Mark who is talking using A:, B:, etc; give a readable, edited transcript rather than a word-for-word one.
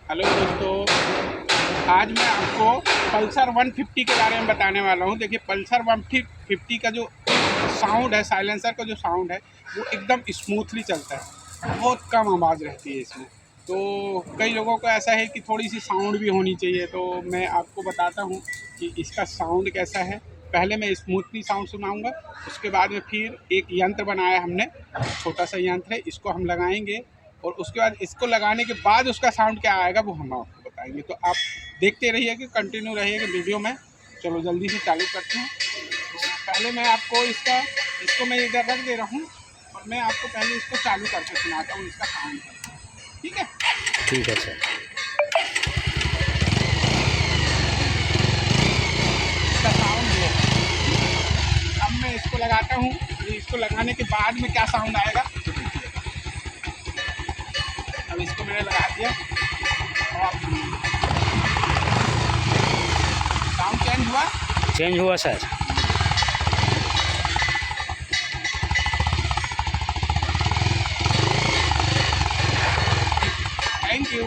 A: Hello दोस्तों, आज मैं आपको पल्सर 150 के बारे में बताने वाला हूँ। देखिए, पल्सर 150 का जो साउंड है, साइलेंसर का जो साउंड है, वो एकदम स्मूथली चलता है। बहुत कम आवाज़ रहती है इसमें। तो कई लोगों को ऐसा है कि थोड़ी सी साउंड भी होनी चाहिए, तो मैं आपको बताता हूँ कि इसका साउंड कैसा है। पहले मैं स्मूथली साउंड सुनाऊँगा, उसके बाद में फिर एक यंत्र बनाया हमने, छोटा सा यंत्र है, इसको हम लगाएंगे और उसके बाद इसको लगाने के बाद उसका साउंड क्या आएगा वो हम आपको बताएंगे। तो आप देखते रहिए कि कंटिन्यू रहिएगा वीडियो में। चलो जल्दी से चालू करते हैं। तो पहले मैं आपको इसको मैं इधर रख दे रहा हूँ और मैं आपको पहले इसको चालू करके सुनाता हूँ, इसका साउंड। ठीक है?
B: ठीक है सर।
A: इसका साउंड ये है। अब मैं इसको लगाता हूँ, इसको लगाने के बाद में क्या साउंड आएगा तो देखिए। अब इसको मैंने लगा दिया और आप सुनिए। साउंड चेंज हुआ।
B: चेंज हुआ सर।
A: Thank you.